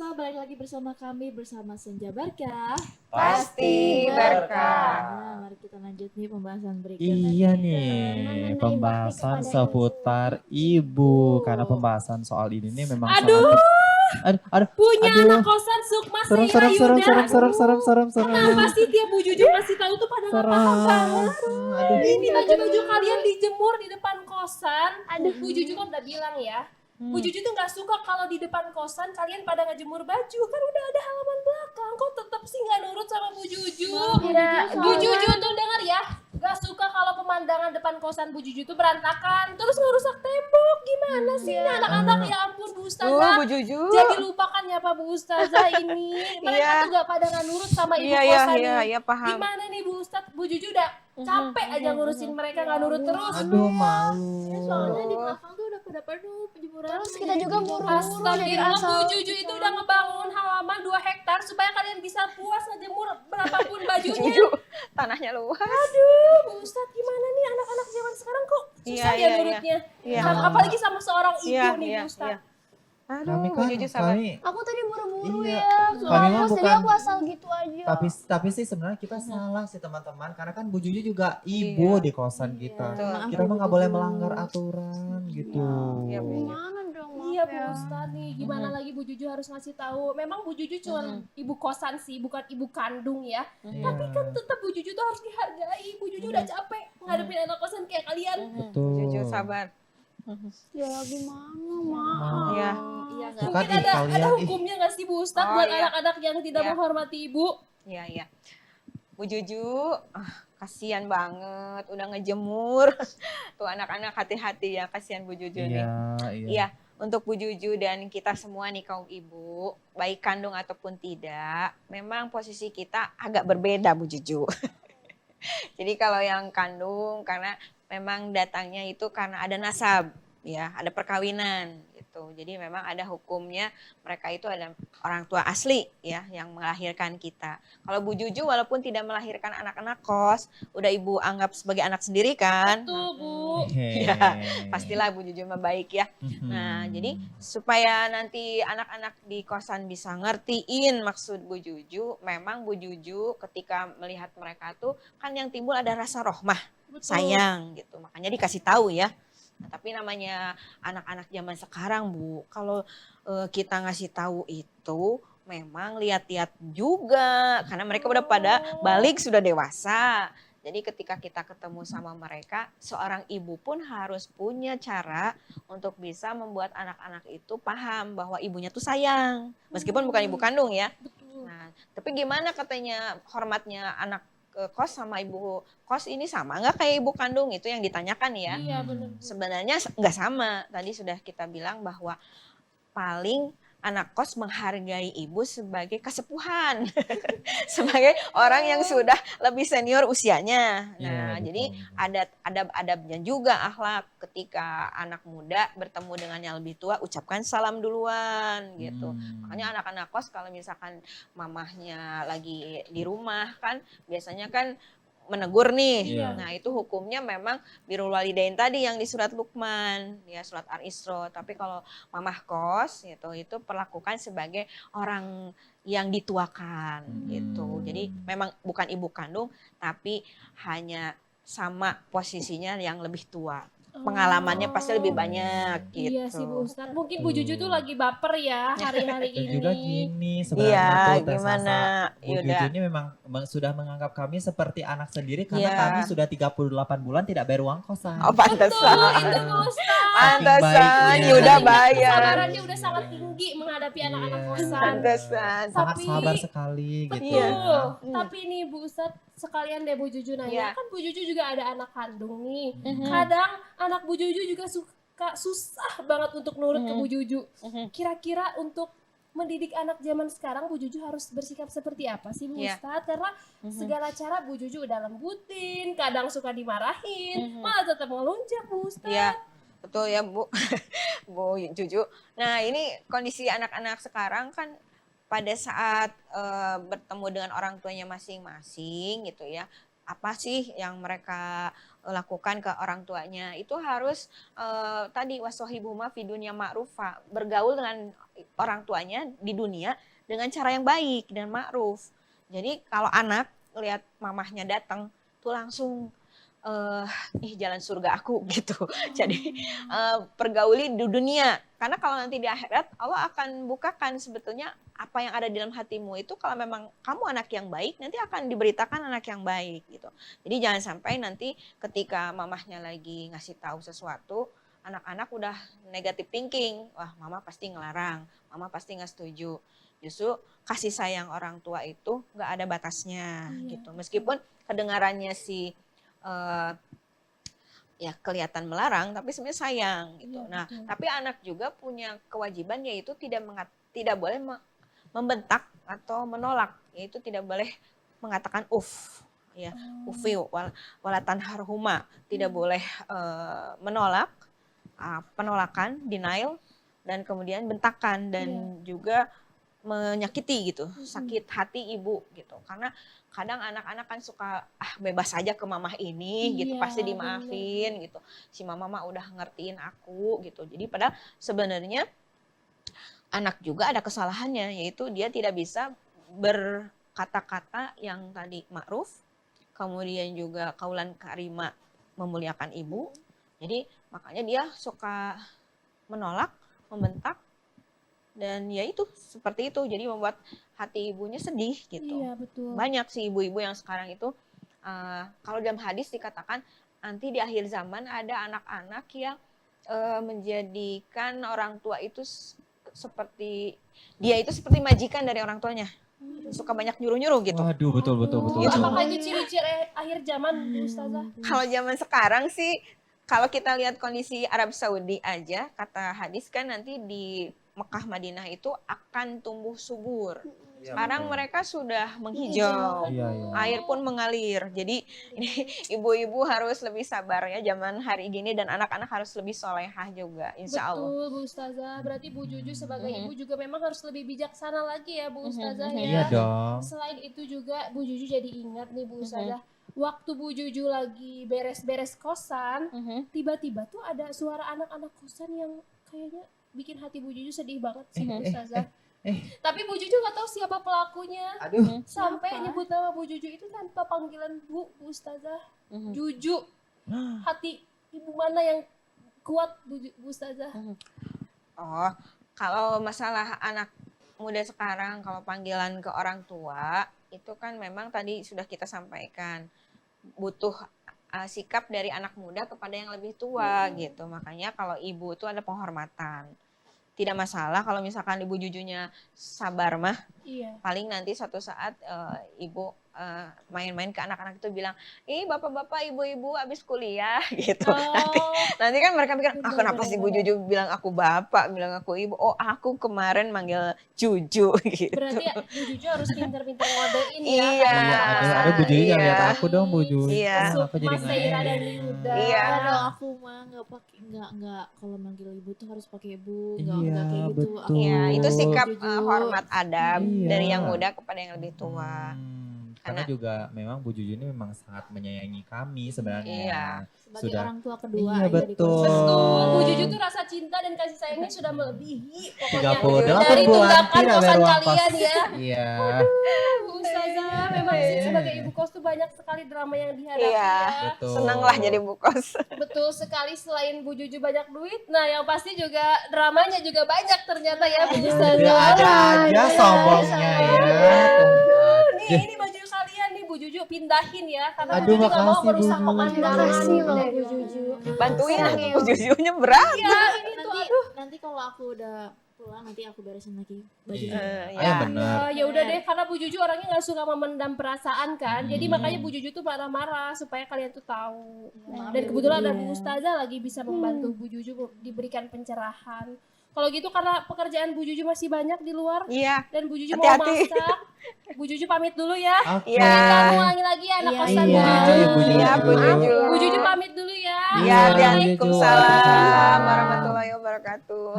pemirsa, balik lagi bersama kami bersama Senja Barkah. Pasti berkah. Nah, mari kita lanjut nih pembahasan berikutnya. Iya nih, Mengenai pembahasan bakti kepada seputar ibu. Karena pembahasan soal ini nih memang Aduh, punya aduh. anak kosan Sukma Serem, Sri Ayuda. Kenapa serem. sih tiap Bu Juju kasih tahu tuh pada nggak paham banget? Aduh. Ini baju-baju kalian dijemur di depan kosan. Bu Juju kan udah bilang ya. Bu Juju tuh nggak suka kalau di depan kosan kalian pada ngejemur baju, kan udah ada halaman belakang. Kok tetap sih nggak nurut sama Bu Juju? Bu Juju tuh dengar ya, nggak suka kalau pemandangan depan kosan Bu Juju tuh berantakan, terus ngerusak tembok. Gimana sih ini anak-anak, ya ampun Bu Ustazah. Bu Juju. Jadi lupakan ya Pak Bu Ustazah ini. Mereka tuh gak pada nggak nurut sama ibu kosan nih. Iya, paham. Gimana nih Bu Ustaz, Bu Juju udah capek aja ngurusin mereka nggak nurut terus. Aduh, malu. Soalnya di belakang tuh udah pada penuh penjemuran. Terus kita juga buru-buru dari Astagfirullah, asal. Bu Juju itu udah ngebangun halaman 2 hektar supaya kalian bisa puas ngejemur berapapun bajunya. Juju, tanahnya luas. Aduh, Bu Ustaz, gimana nih anak-anak zaman sekarang kok susah ya nurutnya. Iya. Apalagi sama seorang ibu Iya, nih iya, Bu Ustaz. iya. Aduh, Kami Bu kan, Juju sabar. Aku tadi buru-buru Iya. ya. Kami mah Jadi bukan- aku asal gitu aja. tapi sih sebenarnya kita salah sih teman-teman, karena kan Bu Juju juga ibu Iya. di kosan kita. Betul. Kita mah nggak boleh melanggar aturan gitu. Iya, Bu. Gimana dong, maaf Iya Bu ya. Ustaz nih, gimana lagi Bu Juju harus ngasih tahu. Memang Bu Juju cuma ibu kosan sih, bukan ibu kandung ya. Tapi Iya. kan tetap Bu Juju tuh harus dihargai. Bu Juju udah capek ngadepin anak kosan kayak kalian. Betul. Juju sabar. Ya gimana, maaf. Iya. Iya, Tuh kan, mungkin ih, ada kalian, ih. hukumnya nggak sih Bu Ustaz Oh, buat iya. anak-anak yang tidak Iya. menghormati ibu? Iya, iya. Bu Juju, kasihan banget udah ngejemur. Tuh anak-anak hati-hati ya, kasihan Bu Juju nih. Iya. Iya, untuk Bu Juju dan kita semua nih kaum ibu, baik kandung ataupun tidak, memang posisi kita agak berbeda Bu Juju. Jadi kalau yang kandung karena memang datangnya itu karena ada nasab, ya, ada perkawinan gitu. Jadi memang ada hukumnya, mereka itu ada orang tua asli ya yang melahirkan kita. Kalau Bu Juju walaupun tidak melahirkan anak-anak kos, udah ibu anggap sebagai anak sendiri kan? Tuh Bu. Ya, pastilah Bu Juju mah baik ya. Nah, jadi supaya nanti anak-anak di kosan bisa ngertiin maksud Bu Juju, memang Bu Juju ketika melihat mereka tuh kan yang timbul ada rasa rohmah, sayang gitu. Makanya dikasih tahu ya. Nah, tapi namanya anak-anak zaman sekarang Bu, kalau kita ngasih tahu itu memang lihat-lihat juga karena mereka udah pada balik sudah dewasa. Jadi ketika kita ketemu sama mereka, seorang ibu pun harus punya cara untuk bisa membuat anak-anak itu paham bahwa ibunya tuh sayang. Meskipun bukan ibu kandung ya. Nah, tapi gimana katanya hormatnya anak kos sama ibu kos ini sama nggak kayak ibu kandung, itu yang ditanyakan ya. Iya benar. Sebenarnya nggak sama. Tadi sudah kita bilang bahwa paling anak kos menghargai ibu sebagai kesepuhan, sebagai orang yang sudah lebih senior usianya. Nah, Iya, betul. jadi ada adabnya juga akhlak ketika anak muda bertemu dengan yang lebih tua, ucapkan salam duluan gitu. Makanya anak-anak kos kalau misalkan mamahnya lagi di rumah kan biasanya kan menegur nih. Iya. Nah, itu hukumnya memang birrul walidain tadi yang di surat Luqman, ya surat Al-Isra. Tapi kalau mamah kos gitu itu perlakukan sebagai orang yang dituakan gitu. Jadi memang bukan ibu kandung tapi hanya sama posisinya yang lebih tua. Pengalamannya pasti lebih banyak gitu. Iya sih Bu Ustaz. Mungkin Bu Juju tuh lagi baper ya hari-hari Dan ini. juga gini Iya, sebenarnya tuh Teh gimana? Sasa, Bu Yaudah. Juju ini memang sudah menganggap kami seperti anak sendiri karena Iya. kami sudah 38 bulan tidak bayar uang kosan. Oh, pantesan. Itu Bu Ustaz. Pantesan, baiknya. ya udah bayar. Kesabarannya udah sangat tinggi menghadapi anak-anak Iya. kosan. Pantesan. Sangat Tapi- sabar sekali gitu. Betul. Iya. Tapi nih Bu Ustaz, sekalian deh Bu Juju nanya, Iya. kan Bu Juju juga ada anak kandung nih. Kadang anak Bu Juju juga suka susah banget untuk nurut ke Bu Juju. Kira-kira untuk mendidik anak zaman sekarang Bu Juju harus bersikap seperti apa sih Bu Iya. Ustaz? Karena segala cara Bu Juju udah lembutin, kadang suka dimarahin, malah tetap ngelunjak Bu Ustaz. Iya, betul ya Bu. Bu Juju. Nah, ini kondisi anak-anak sekarang kan pada saat bertemu dengan orang tuanya masing-masing gitu ya. Apa sih yang mereka lakukan ke orang tuanya. Itu harus tadi wasohibuhuma fi dunya ma'rufa, bergaul dengan orang tuanya di dunia dengan cara yang baik dan ma'ruf. Jadi kalau anak lihat mamahnya datang tuh langsung jalan surga aku gitu. Jadi pergauli di dunia. Karena kalau nanti di akhirat Allah akan bukakan sebetulnya apa yang ada di dalam hatimu itu, kalau memang kamu anak yang baik nanti akan diberitakan anak yang baik gitu. Jadi jangan sampai nanti ketika mamahnya lagi ngasih tahu sesuatu, anak-anak udah negative thinking. Wah, mama pasti ngelarang, mama pasti nggak setuju. Justru kasih sayang orang tua itu nggak ada batasnya gitu. Meskipun kedengarannya ya kelihatan melarang, tapi sebenarnya sayang gitu. Nah, tapi anak juga punya kewajiban, yaitu tidak boleh membentak atau menolak, yaitu tidak boleh mengatakan ya, ufi wala tanharhuma, tidak boleh menolak, penolakan, denial, dan kemudian bentakan, dan juga menyakiti gitu, sakit hati ibu gitu. Karena kadang anak-anak kan suka bebas aja ke mamah ini gitu, pasti dimaafin gitu. Si mama mah udah ngertiin aku gitu. Jadi padahal sebenarnya anak juga ada kesalahannya, yaitu dia tidak bisa berkata-kata yang tadi ma'ruf, kemudian juga kaulan karima, memuliakan ibu. Jadi makanya dia suka menolak, membentak, dan ya itu seperti itu, jadi membuat hati ibunya sedih gitu. Iya, betul. Banyak sih ibu-ibu yang sekarang itu kalau dalam hadis dikatakan nanti di akhir zaman ada anak-anak yang menjadikan orang tua itu seperti majikan dari orang tuanya. Suka banyak nyuruh-nyuruh gitu. Waduh, betul. Apakah itu ciri-ciri akhir zaman, Bu Ustazah? Kalau zaman sekarang sih, kalau kita lihat kondisi Arab Saudi aja, kata hadis kan nanti di Mekah Madinah itu akan tumbuh subur. Sekarang mereka sudah menghijau, air pun mengalir. Jadi ini ibu-ibu harus lebih sabar ya zaman hari gini, dan anak-anak harus lebih solehah juga, insya Allah. Betul, Bu Ustazah. Berarti Bu Juju sebagai ibu juga memang harus lebih bijaksana lagi ya, Bu Ustazah ya. Iya dong. Selain itu juga Bu Juju jadi ingat nih, Bu Ustazah. Waktu Bu Juju lagi beres-beres kosan, tiba-tiba tuh ada suara anak-anak kosan yang kayaknya bikin hati Bu Juju sedih banget sih, Bu Ustazah. Tapi Bu Juju nggak tahu siapa pelakunya. Aduh. Sampai nyebut nama Bu Juju itu tanpa panggilan Bu Ustazah. Juju. Hati ibu mana yang kuat, Bu Ustazah? Oh, kalau masalah anak muda sekarang, kalau panggilan ke orang tua, itu kan memang tadi sudah kita sampaikan. Butuh sikap dari anak muda kepada yang lebih tua gitu. Makanya kalau ibu itu ada penghormatan. Tidak masalah kalau misalkan ibu jujunya sabar mah. Paling nanti suatu saat ibu main-main ke anak-anak itu bilang, bapak-bapak, ibu-ibu abis kuliah gitu. Nanti kan mereka pikir, kenapa sih Bu Juju bilang aku bapak, bilang aku ibu. Oh, aku kemarin manggil Juju gitu. Berarti ya, Bu Juju harus pintar-pintar ngodein ya. Iya. Aduh, Bu Juju jangan lihat aku dong, Bu Juju. Iya. Aku jadi Mas Zaira dan Yuda. Iya. Kalau aku mah nggak kalau manggil ibu tuh harus pakai ibu, nggak Iya, kayak gitu. betul. Iya, itu sikap Jujur. hormat adab Iya. dari yang muda kepada yang lebih tua. Karena juga memang Bu Juju ini memang sangat menyayangi kami sebenarnya. Iya. Sebagai Sudah. orang tua kedua. Iya, ya, di betul. kosan. Betul, Bu Juju tuh rasa cinta dan kasih sayangnya sudah melebihi pokoknya 38 dari bulan tunggakan tidak ada kosan ruang kalian kos. ya. Iya. Bu Ustazah, memang sih sebagai ibu kos tuh banyak sekali drama yang dihadapi Iya. ya. Betul. Senanglah jadi bukos. Betul sekali, selain Bu Juju banyak duit, nah yang pasti juga dramanya juga banyak ternyata ya Bu Dia Ustazah. ada aja sombongnya ya. Ini baju kalian nih Bu Juju pindahin ya, karena Aduh, Bu Juju gak mau makasih, Bu merusak Juju. pemandangan. Makasih loh Deh. Bu Juju. Bantuin aku jujunya berat. Iya, ini tuh Nanti kalau aku udah pulang nanti aku beresin lagi bajunya. Ayo benar. ya udah deh, karena Bu Juju orangnya nggak suka memendam perasaan kan, jadi makanya Bu Juju tuh marah-marah supaya kalian tuh tahu. Dan kebetulan ada Bu Ustazah lagi bisa membantu Bu Juju diberikan pencerahan. Kalau gitu karena pekerjaan Bu Juju masih banyak di luar Iya. dan Bu Juju mau Hati-hati. masak, Bu Juju pamit dulu ya. Oke. Iya. Kita ulangi lagi ya anak Iya, kosan Bu Iya, Juju. Ibu Juju. Iya, Bu Juju. Bu Juju pamit dulu ya. Iya, Iya, Waalaikumsalam warahmatullahi wabarakatuh. wabarakatuh.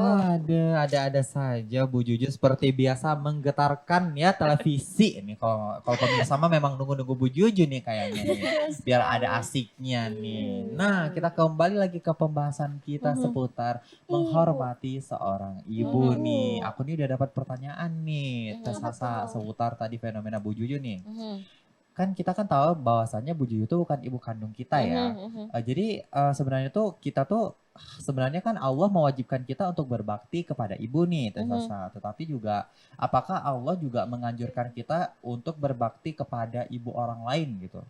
Ada saja Bu Juju seperti biasa menggetarkan ya televisi ini. Kalau pemirsa mah memang nunggu-nunggu Bu Juju nih kayaknya nih. Biar ada asiknya nih. Nah, kita kembali lagi ke pembahasan kita seputar menghormati seorang ibu nih. Aku nih udah dapat pertanyaan nih. Tes Sasa seputar tadi fenomena Bu Juju nih. Kan kita kan tahu bahwasannya Bu Juju itu bukan ibu kandung kita ya. Jadi sebenarnya tuh kita tuh sebenarnya kan Allah mewajibkan kita untuk berbakti kepada ibu nih Teh Sasa. Tetapi juga apakah Allah juga menganjurkan kita untuk berbakti kepada ibu orang lain gitu?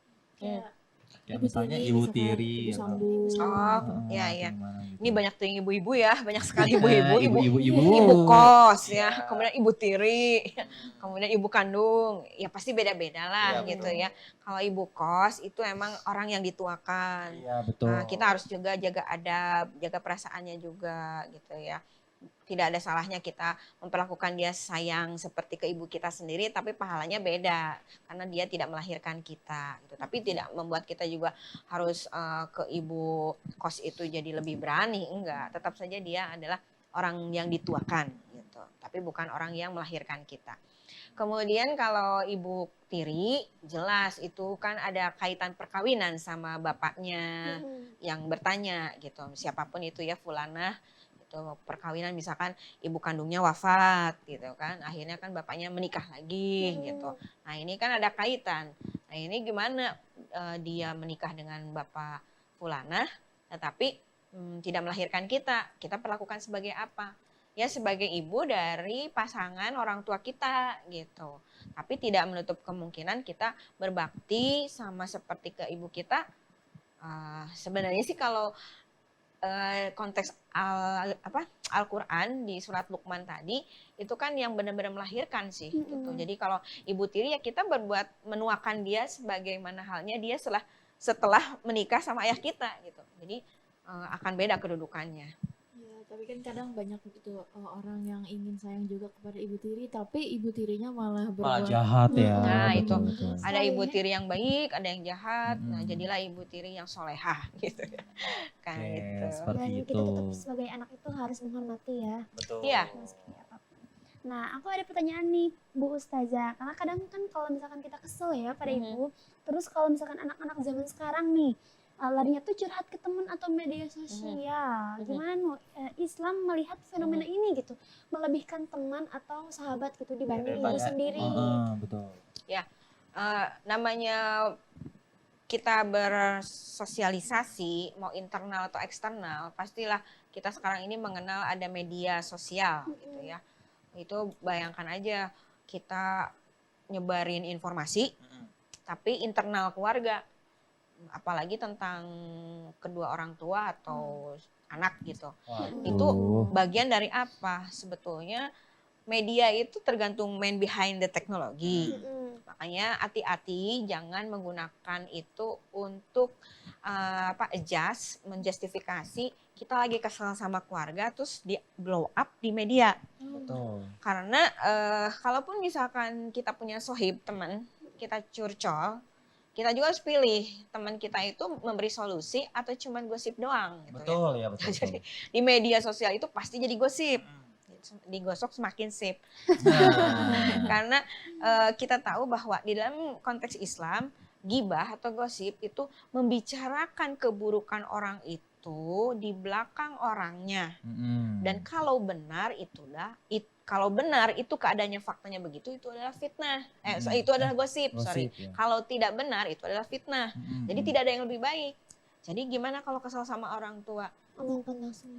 Ya misalnya ibu tiri. Ibu sambung. Iya. Gitu. Ini banyak tuh yang ibu-ibu ya, banyak sekali ibu-ibu. Ibu. Ibu kos ya, kemudian ibu tiri, kemudian ibu kandung. Ya pasti beda-beda lah gitu ya. Kalau ibu kos itu emang orang yang dituakan. Iya betul. Nah, kita harus juga jaga adab, jaga perasaannya juga gitu ya. Tidak ada salahnya kita memperlakukan dia sayang seperti ke ibu kita sendiri, tapi pahalanya beda karena dia tidak melahirkan kita gitu. Tapi tidak membuat kita juga harus ke ibu kos itu jadi lebih berani, enggak. Tetap saja dia adalah orang yang dituakan gitu, tapi bukan orang yang melahirkan kita. Kemudian kalau ibu tiri, jelas itu kan ada kaitan perkawinan sama bapaknya yang bertanya gitu. Siapapun itu ya, fulanah itu perkawinan, misalkan ibu kandungnya wafat gitu kan. Akhirnya kan bapaknya menikah lagi gitu. Nah, ini kan ada kaitan. Nah, ini gimana dia menikah dengan bapak fulanah tetapi tidak melahirkan kita. Kita perlakukan sebagai apa? Ya sebagai ibu dari pasangan orang tua kita gitu. Tapi tidak menutup kemungkinan kita berbakti sama seperti ke ibu kita. Sebenarnya sih kalau konteks Al-Quran di surat Luqman tadi itu kan yang benar-benar melahirkan sih gitu. Jadi kalau ibu tiri ya kita berbuat menuakan dia sebagaimana halnya dia setelah menikah sama ayah kita gitu. Jadi akan beda kedudukannya. Tapi kan kadang banyak gitu orang yang ingin sayang juga kepada ibu tiri, tapi ibu tirinya malah Malah berbuat jahat ya. Nah itu betul. ada ibu tiri yang baik, ada yang jahat. Nah jadilah ibu tiri yang solehah gitu ya. Kan Oke, gitu. seperti Dan itu. kita tetap sebagai anak itu harus menghormati ya. Betul. Iya. Seperti apapun. Nah, aku ada pertanyaan nih Bu Ustazah. Karena kadang kan kalau misalkan kita kesel ya pada ibu, terus kalau misalkan anak-anak zaman sekarang nih larinya tuh curhat ke teman atau media sosial. Gimana Islam melihat fenomena ini gitu? Melebihkan teman atau sahabat gitu dibanding ibu sendiri. Betul. Ya, namanya kita bersosialisasi, mau internal atau eksternal, pastilah kita sekarang ini mengenal ada media sosial gitu ya. Itu bayangkan aja kita nyebarin informasi, tapi internal keluarga, apalagi tentang kedua orang tua atau anak gitu. Itu bagian dari apa? Sebetulnya media itu tergantung man behind the technology. Makanya hati-hati jangan menggunakan itu untuk menjustifikasi kita lagi kesal sama keluarga terus di blow up di media. Betul. Karena kalaupun misalkan kita punya sohib teman, kita curcol, kita juga harus pilih teman kita itu memberi solusi atau cuman gosip doang gitu. Betul ya, betul. Jadi di media sosial itu pasti jadi gosip. Digosok semakin sip. Karena kita tahu bahwa di dalam konteks Islam, gibah atau gosip itu membicarakan keburukan orang itu di belakang orangnya. Dan kalau benar itu keadaannya faktanya begitu, itu adalah fitnah. Itu adalah gosip. Ya. Kalau tidak benar itu adalah fitnah. Jadi tidak ada yang lebih baik. Jadi gimana kalau kesal sama orang tua? Omongkan langsung.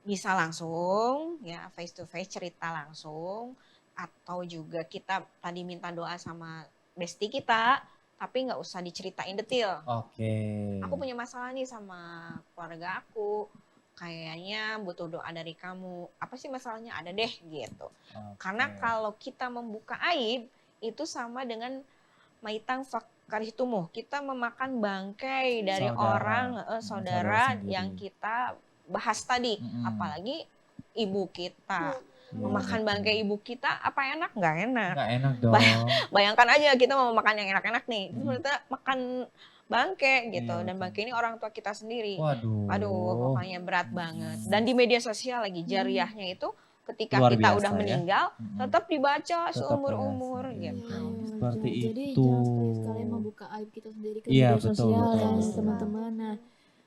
Bisa langsung ya, face to face, cerita langsung, atau juga kita tadi minta doa sama bestie kita, tapi nggak usah diceritain detail. Oke. Aku punya masalah nih sama keluarga aku, kayaknya butuh doa dari kamu. Apa sih masalahnya? Ada deh gitu. Karena kalau kita membuka aib itu sama dengan maitang fakarihtumu. Kita memakan bangkai dari saudara yang kita bahas tadi. Apalagi ibu kita. Memakan bangkai ibu kita apa enak? Nggak enak. Nggak enak dong. Bayangkan aja kita mau makan yang enak-enak nih. Terus kita makan bangke gitu. Iya, Dan betul. bangke ini orang tua kita sendiri. Waduh. Aduh, pokoknya berat banget. Dan di media sosial lagi jariahnya itu ketika Luar kita biasa udah ya. meninggal tetap dibaca Tetap seumur-umur ya, gitu. Seperti Jadi itu. jangan sekali-sekali membuka aib kita sendiri ke Iya, media betul, sosial betul, dan betul. teman-teman. Nah,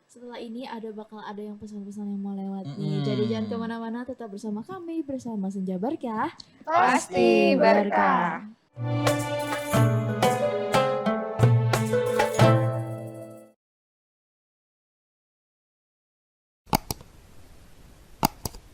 setelah ini bakal ada yang pesan-pesan yang mau lewat nih. Mm-mm. Jadi jangan kemana-mana, tetap bersama kami bersama Senja Berkah. Pasti berkah.